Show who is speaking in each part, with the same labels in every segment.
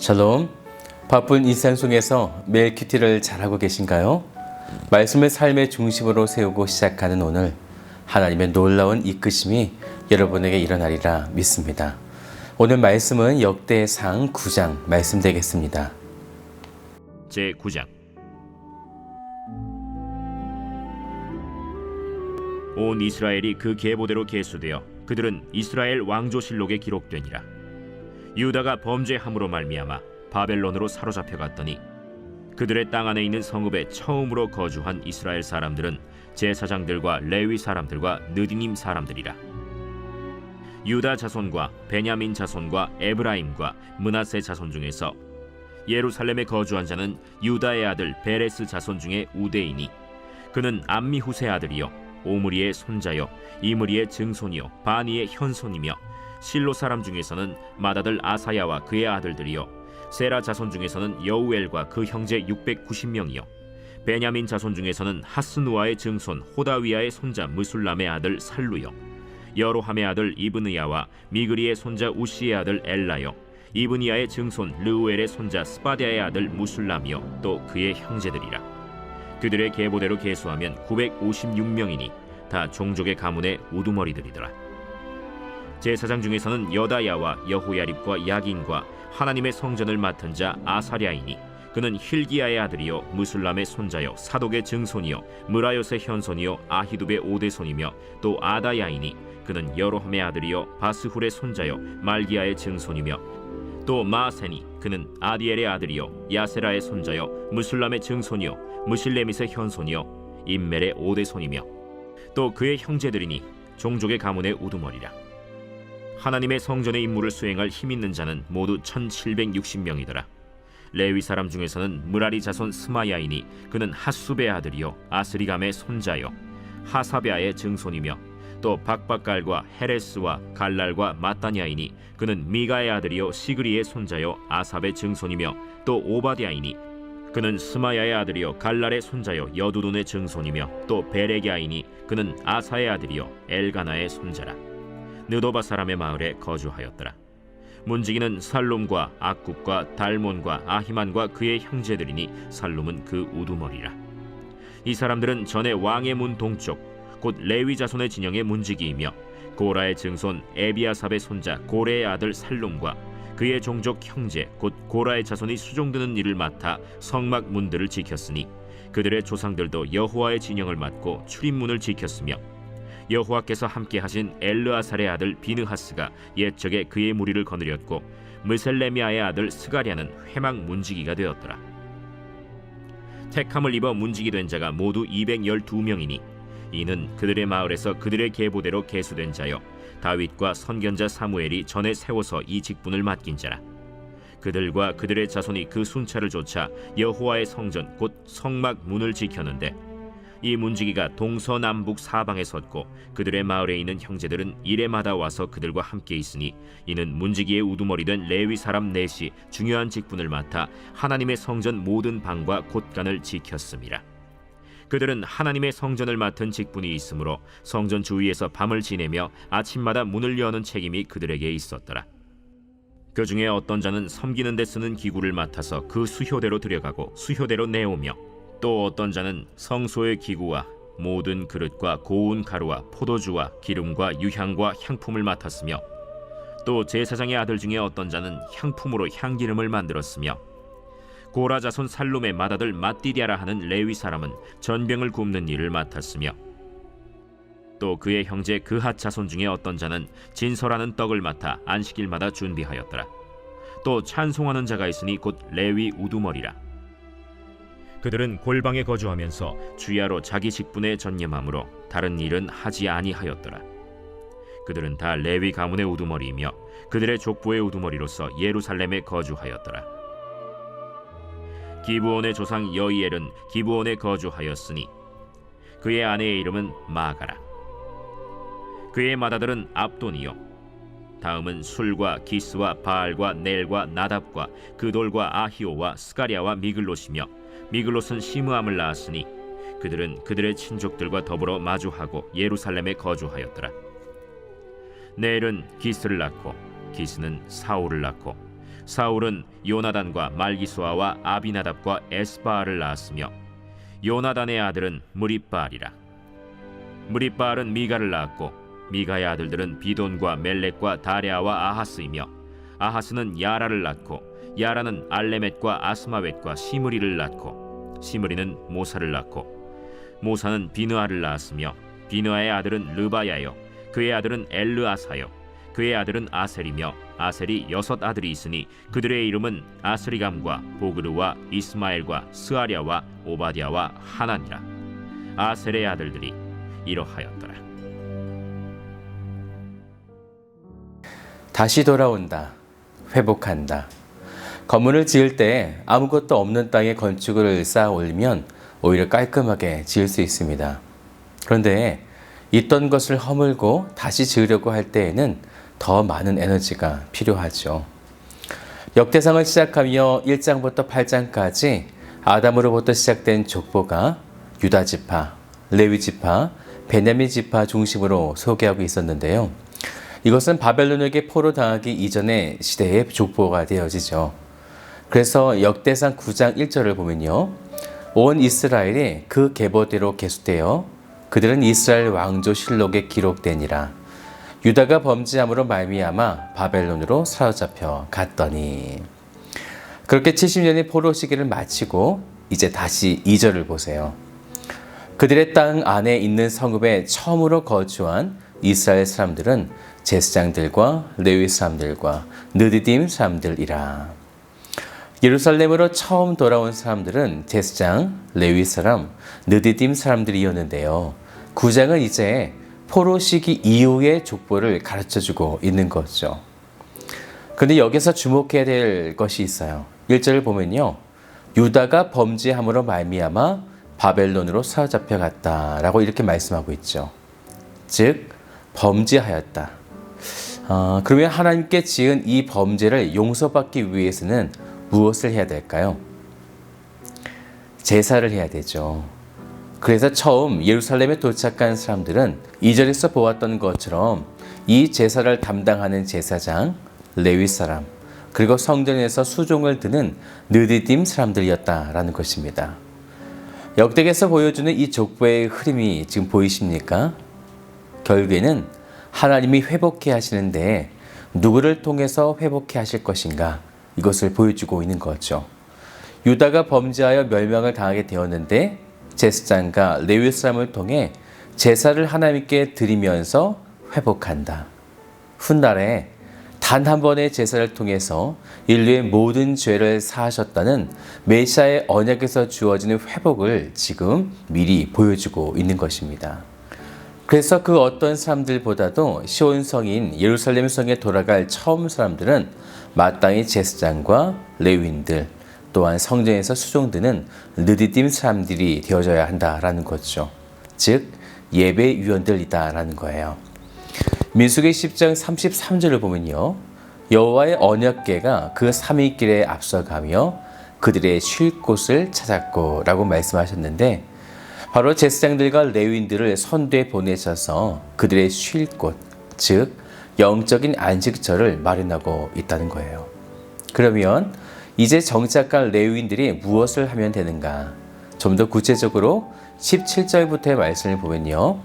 Speaker 1: 샬롬. 바쁜 일상 속에서 매일 큐티를 잘하고 계신가요? 말씀을 삶의 중심으로 세우고 시작하는 오늘, 하나님의 놀라운 이끄심이 여러분에게 일어나리라 믿습니다. 오늘 말씀은 역대상 9장 말씀 되겠습니다.
Speaker 2: 제9장. 온 이스라엘이 그 계보대로 계수되어 그들은 이스라엘 왕조실록에 기록되니라. 유다가 범죄함으로 말미암아 바벨론으로 사로잡혀 갔더니 그들의 땅 안에 있는 성읍에 처음으로 거주한 이스라엘 사람들은 제사장들과 레위 사람들과 느디님 사람들이라. 유다 자손과 베냐민 자손과 에브라임과 므낫세 자손 중에서 예루살렘에 거주한 자는 유다의 아들 베레스 자손 중에 우대이니 그는 암미후세 아들이요 오므리의 손자요 이므리의 증손이요 바니의 현손이며 실로 사람 중에서는 맏아들 아사야와 그의 아들들이요 세라 자손 중에서는 여우엘과 그 형제 690명이요 베냐민 자손 중에서는 하스누아의 증손 호다위아의 손자 무술람의 아들 살루요 여로함의 아들 이브느야와 미그리의 손자 우시의 아들 엘라요 이브니야의 증손 르우엘의 손자 스바디아의 아들 무술람이요 또 그의 형제들이라. 그들의 계보대로 계수하면 956명이니 다 종족의 가문의 우두머리들이더라. 제사장 중에서는 여다야와 여호야립과 야긴과 하나님의 성전을 맡은 자 아사랴이니 그는 힐기야의 아들이요 무술람의 손자요 사독의 증손이요 무라요의 현손이요 아히두베의 오대손이며 또 아다야이니 그는 여로함의 아들이요 바스훌의 손자요 말기야의 증손이며 또 마세니 그는 아디엘의 아들이요 야세라의 손자요 무술람의 증손이요 무실레밋의 현손이요 임멜의 오대손이며 또 그의 형제들이니 종족의 가문의 우두머리라. 하나님의 성전의 임무를 수행할 힘 있는 자는 모두 1760명이더라. 레위 사람 중에서는 무라리 자손 스마야이니 그는 핫수베의 아들이요 아스리감의 손자요 하사베아의 증손이며 또 박박갈과 헤레스와 갈랄과 마따냐이니 그는 미가의 아들이요 시그리의 손자요 아삽의 증손이며 또 오바디아이니 그는 스마야의 아들이요 갈랄의 손자요 여두둔의 증손이며 또 베레기아이니 그는 아사의 아들이요 엘가나의 손자라. 느도바 사람의 마을에 거주하였더라. 문지기는 살룸과 악굽과 달몬과 아히만과 그의 형제들이니 살룸은 그 우두머리라. 이 사람들은 전에 왕의 문 동쪽 곧 레위 자손의 진영의 문지기이며 고라의 증손 에비아삽의 손자 고레의 아들 살룸과 그의 종족 형제 곧 고라의 자손이 수종드는 일을 맡아 성막 문들을 지켰으니 그들의 조상들도 여호와의 진영을 맡고 출입문을 지켰으며 여호와께서 함께 하신 엘르아살의 아들 비느하스가 옛적에 그의 무리를 거느렸고 무셀레미아의 아들 스가랴는 회막 문지기가 되었더라. 택함을 입어 문지기 된 자가 모두 212명이니 이는 그들의 마을에서 그들의 계보대로 계수된 자요 다윗과 선견자 사무엘이 전에 세워서 이 직분을 맡긴 자라. 그들과 그들의 자손이 그 순찰을 좇아 여호와의 성전 곧 성막 문을 지켰는데 이 문지기가 동서남북 사방에 섰고 그들의 마을에 있는 형제들은 이레마다 와서 그들과 함께 있으니 이는 문지기의 우두머리 된 레위 사람 넷이 중요한 직분을 맡아 하나님의 성전 모든 방과 곳간을 지켰음이라. 그들은 하나님의 성전을 맡은 직분이 있으므로 성전 주위에서 밤을 지내며 아침마다 문을 여는 책임이 그들에게 있었더라. 그 중에 어떤 자는 섬기는 데 쓰는 기구를 맡아서 그 수효대로 들여가고 수효대로 내오며 또 어떤 자는 성소의 기구와 모든 그릇과 고운 가루와 포도주와 기름과 유향과 향품을 맡았으며 또 제사장의 아들 중에 어떤 자는 향품으로 향기름을 만들었으며 고라 자손 살룸의 맏아들 맏디디아라 하는 레위 사람은 전병을 굽는 일을 맡았으며 또 그의 형제 그핫 자손 중에 어떤 자는 진설하는 떡을 맡아 안식일마다 준비하였더라. 또 찬송하는 자가 있으니 곧 레위 우두머리라. 그들은 골방에 거주하면서 주야로 자기 직분에 전념함으로 다른 일은 하지 아니하였더라. 그들은 다 레위 가문의 우두머리이며 그들의 족보의 우두머리로서 예루살렘에 거주하였더라. 기브온의 조상 여이엘은 기브온에 거주하였으니 그의 아내의 이름은 마가라. 그의 맏아들은 압돈이요 다음은 술과 기스와 바알과 넬과 나답과 그돌과 아히오와 스가랴와 미글롯이며 미글롯은 시므암을 낳았으니 그들은 그들의 친족들과 더불어 마주하고 예루살렘에 거주하였더라. 넬은 기스를 낳고 기스는 사울을 낳고 사울은 요나단과 말기수아와 아비나답과 에스바알을 낳았으며 요나단의 아들은 무리바알이라. 무리바알은 미가를 낳았고 미가의 아들들은 비돈과 멜렉과 다레아와 아하스이며 아하스는 야라를 낳고 야라는 알레멧과 아스마웻과 시므리를 낳고 시므리는 모사를 낳고 모사는 비느아를 낳았으며 비느아의 아들은 르바야요 그의 아들은 엘르아사요 그의 아들은 아셀이며 아셀이 6 아들이 있으니 그들의 이름은 아스리감과 보그르와 이스마엘과 스아랴와 오바댜와 하나니라. 아셀의 아들들이 이러하였더라.
Speaker 1: 다시 돌아온다. 회복한다. 건물을 지을 때 아무것도 없는 땅에 건축을 쌓아 올리면 오히려 깔끔하게 지을 수 있습니다. 그런데 있던 것을 허물고 다시 지으려고 할 때에는 더 많은 에너지가 필요하죠. 역대상을 시작하며 1장부터 8장까지 아담으로부터 시작된 족보가 유다 지파, 레위 지파, 베냐민 지파 중심으로 소개하고 있었는데요. 이것은 바벨론에게 포로 당하기 이전의 시대의 족보가 되어지죠. 그래서 역대상 9장 1절을 보면요. 온 이스라엘이 그 계보대로 계수되어 그들은 이스라엘 왕조 실록에 기록되니라. 유다가 범죄함으로 말미암아 바벨론으로 사로잡혀 갔더니. 그렇게 70년의 포로 시기를 마치고 이제 다시 2절을 보세요. 그들의 땅 안에 있는 성읍에 처음으로 거주한 이스라엘 사람들은 제사장들과 레위 사람들과 느디딤 사람들이라. 예루살렘으로 처음 돌아온 사람들은 제사장, 레위 사람, 느디딤 사람들이었는데요. 9장은 이제 포로 시기 이후의 족보를 가르쳐주고 있는 거죠. 그런데 여기서 주목해야 될 것이 있어요. 1절을 보면요. 유다가 범죄함으로 말미암아 바벨론으로 사로잡혀 갔다라고 이렇게 말씀하고 있죠. 즉 범죄하였다. 그러면 하나님께 지은 이 범죄를 용서받기 위해서는 무엇을 해야 될까요? 제사를 해야 되죠. 그래서 처음 예루살렘에 도착한 사람들은 2절에서 보았던 것처럼 이 제사를 담당하는 제사장, 레위 사람, 그리고 성전에서 수종을 드는 느디딤 사람들이었다라는 것입니다. 역대기에서 보여주는 이 족보의 흐름이 지금 보이십니까? 결국에는 하나님이 회복해 하시는데 누구를 통해서 회복해 하실 것인가? 이것을 보여주고 있는 거죠. 유다가 범죄하여 멸망을 당하게 되었는데 제사장과 레위 사람을 통해 제사를 하나님께 드리면서 회복한다. 훗날에 단 한 번의 제사를 통해서 인류의 모든 죄를 사하셨다는 메시아의 언약에서 주어지는 회복을 지금 미리 보여주고 있는 것입니다. 그래서 그 어떤 사람들보다도 시온 성인 예루살렘 성에 돌아갈 처음 사람들은 마땅히 제사장과 레위인들 또한 성전에서 수종드는 느디딤 사람들이 되어져야 한다라는 거죠. 즉 예배위원들이다라는 거예요. 민수기 10장 33절을 보면요. 여호와의 언약궤가 그 3일 길에 앞서가며 그들의 쉴 곳을 찾았고 라고 말씀하셨는데 바로 제사장들과 레위인들을 선두에 보내셔서 그들의 쉴 곳, 즉 영적인 안식처를 마련하고 있다는 거예요. 그러면 이제 정착할 레위인들이 무엇을 하면 되는가? 좀 더 구체적으로 17절부터의 말씀을 보면요.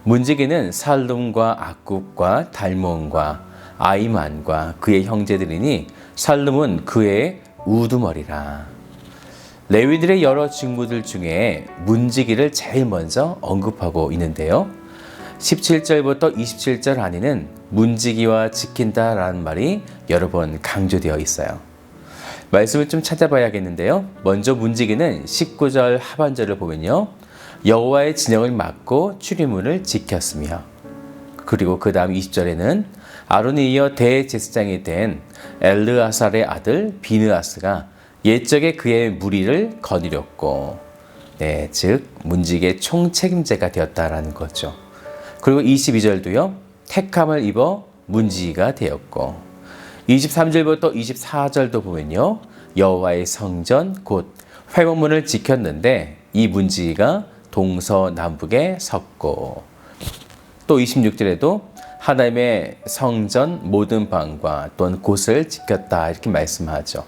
Speaker 1: 문지기는 살룸과 악굽과 달몬과 아이만과 그의 형제들이니 살룸은 그의 우두머리라. 레위들의 여러 직무들 중에 문지기를 제일 먼저 언급하고 있는데요. 17절부터 27절 안에는 문지기와 지킨다라는 말이 여러 번 강조되어 있어요. 말씀을 좀 찾아봐야겠는데요. 먼저 문지기는 19절 하반절을 보면요. 여호와의 진영을 막고 출입문을 지켰으며 그리고 그 다음 20절에는 아론이 이어 대제사장이 된 엘르아살의 아들 비느아스가 옛적에 그의 무리를 거느렸고 즉 문지기의 총책임자가 되었다라는 거죠. 그리고 22절도요. 택함을 입어 문지기가 되었고 23절부터 24절도 보면요. 여호와의 성전 곧 회막문을 지켰는데 이 문지기가 동서남북에 섰고 또 26절에도 하나님의 성전 모든 방과 또는 곳을 지켰다 이렇게 말씀하죠.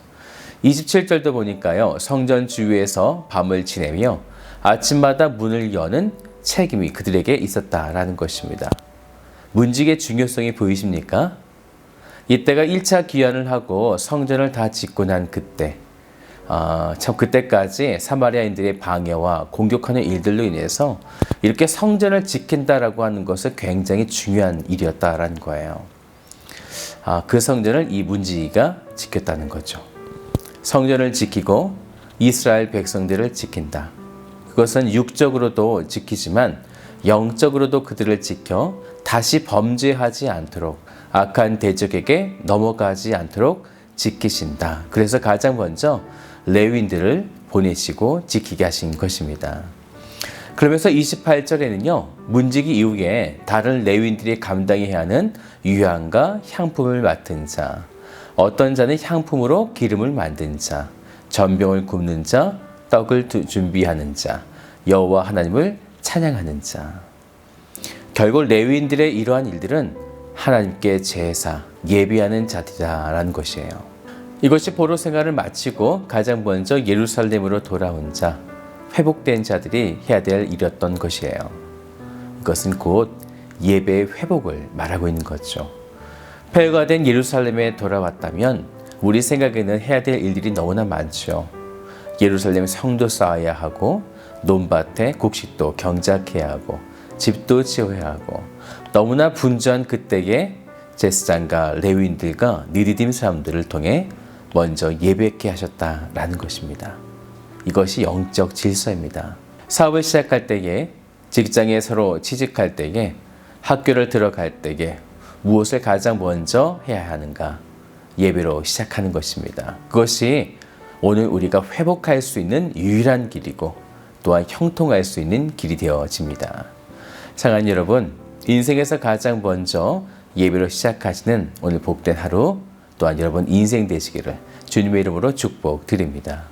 Speaker 1: 27절도 보니까요. 성전 주위에서 밤을 지내며 아침마다 문을 여는 책임이 그들에게 있었다라는 것입니다. 문직의 중요성이 보이십니까? 이때가 1차 귀환을 하고 성전을 다 짓고 난 그때, 참 그때까지 사마리아인들의 방해와 공격하는 일들로 인해서 이렇게 성전을 지킨다라고 하는 것은 굉장히 중요한 일이었다라는 거예요. 그 성전을 이 문지기가 지켰다는 거죠. 성전을 지키고 이스라엘 백성들을 지킨다. 그것은 육적으로도 지키지만 영적으로도 그들을 지켜 다시 범죄하지 않도록 악한 대적에게 넘어가지 않도록 지키신다. 그래서 가장 먼저 레위인들을 보내시고 지키게 하신 것입니다. 그러면서 28절에는요. 문지기 이후에 다른 레위인들이 감당해야 하는 유향과 향품을 맡은 자, 어떤 자는 향품으로 기름을 만든 자, 전병을 굽는 자, 떡을 준비하는 자, 여호와 하나님을 찬양하는 자. 결국 레위인들의 이러한 일들은 하나님께 제사, 예비하는 자들이라는 것이에요. 이것이 포로 생활을 마치고 가장 먼저 예루살렘으로 돌아온 자, 회복된 자들이 해야 될 일이었던 것이에요. 이것은 곧 예배의 회복을 말하고 있는 거죠. 폐허가 예루살렘에 돌아왔다면 우리 생각에는 해야 될 일들이 너무나 많죠. 예루살렘 성도 쌓아야 하고 논밭에 곡식도 경작해야 하고 집도 지어야 하고 너무나 분주한 그때에 제사장과 레위인들과 느디딤 사람들을 통해 먼저 예배케 하셨다라는 것입니다. 이것이 영적 질서입니다. 사업을 시작할 때에, 직장에 서로 취직할 때에, 학교를 들어갈 때에 무엇을 가장 먼저 해야 하는가? 예배로 시작하는 것입니다. 그것이 오늘 우리가 회복할 수 있는 유일한 길이고 또한 형통할 수 있는 길이 되어집니다. 사랑하는 여러분, 인생에서 가장 먼저 예배로 시작하시는 오늘 복된 하루 또한 여러분 인생 되시기를 주님의 이름으로 축복드립니다.